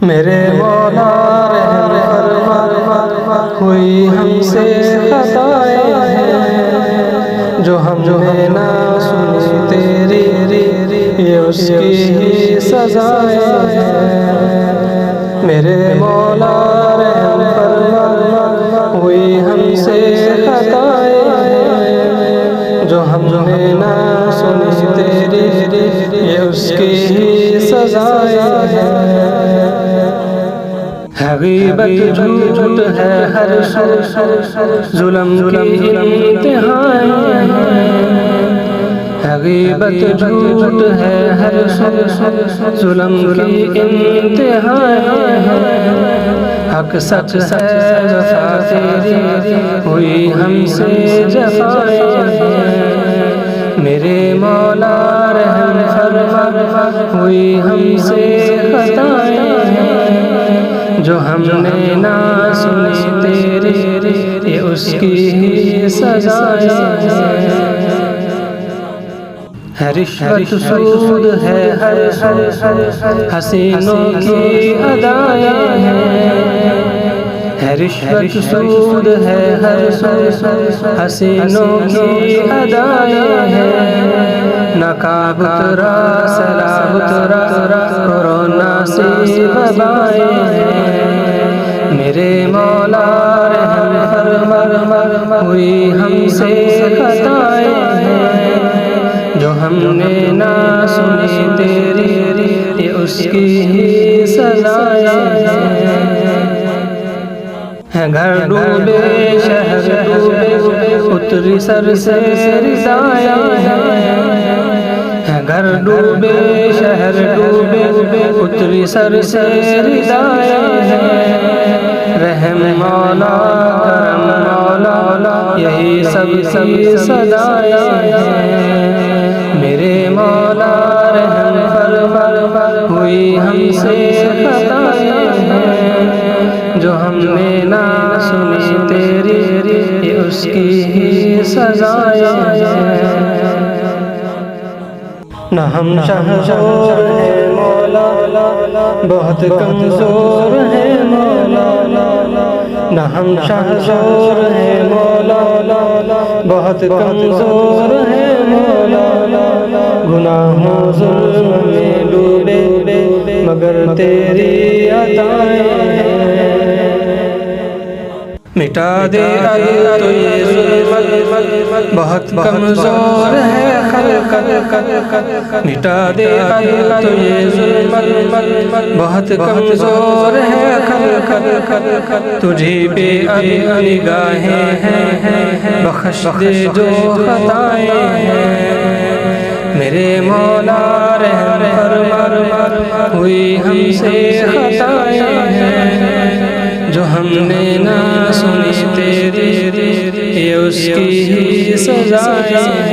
میرے مولا رحم فرما، ہوئی ہم سے خطائیں ہیں جو ہم نے نہ سنی تیری، یہ اس کی ہی سزائیں ہیں۔ میرے مولا رحم فرما، ہوئی ہم سے خطائیں ہیں جو ہم نے نہ سنی تیری، یہ اس کی ہی سزائیں ہیں۔ غیبت جھوٹ ہے ہر سو، ظلم کی انتہائیں ہیں۔ غیبت جھوٹ ہے ہر سو، ظلم کی انتہائیں ہیں۔ حق سچ ہے وفا تیری، ہوئی ہم سے جفائیں ہیں۔ میرے مولا رحم فرما، ہوئی ہم سے خطائیں ہیں جو ہم نے نہ سنی تیری، یہ اس کی ہی سزائیں ہیں۔ رشوت سود ہے ہر حسینوں کی ادائیں ہیں۔ رشوت سود ہے ہر حسینوں کی ادائیں ہیں۔ نقاب اترا سلام اترا، کورونا سے وبائیں ہیں۔ میرے مولا رحم فرما، ہوئی ہم سے خطائیں ہیں جو ہم نے نہ سنی تیری، یہ اس کی ہی سزائیں ہیں۔ گھر ڈوبے شہر ڈوبے، اتری سر سے رضائیں ہیں۔ گھر ڈوبے شہر ڈوبے، اتری سر سے رضائیں ہیں۔ رحم مولا کرم مولا، یہی سب کی صدائیں ہیں۔ میرے مولا رحم فرما، ہوئی ہم سے خطائیں ہیں جو ہم نے نہ سنی تیری، یہ اس کی ہی سزائیں ہیں۔ نہ ہم شہزور ہیں مولا، بہت کمزور ہیں مولا۔ نہ ہم شہزور ہیں مولا، بہت کمزور ہیں مولا۔ گناہوں ظلم میں ڈوبے، مگر تیری عطائیں ہیں۔ مٹا دے اب تو یہ ظلمت، بہت کمزور ہے خلقت۔ مٹا دے اب تو یہ ظلمت، بہت کمزور ہے خلقت۔ تجھی پہ اب نگاہیں ہیں، بخش دے جو خطائیں ہیں۔ میرے مولا رحم فرما، ہوئی ہم سے خطائیں ہیں جو ہم نے نہ سنی تیری، یہ اس کی ہی سزائیں ہیں۔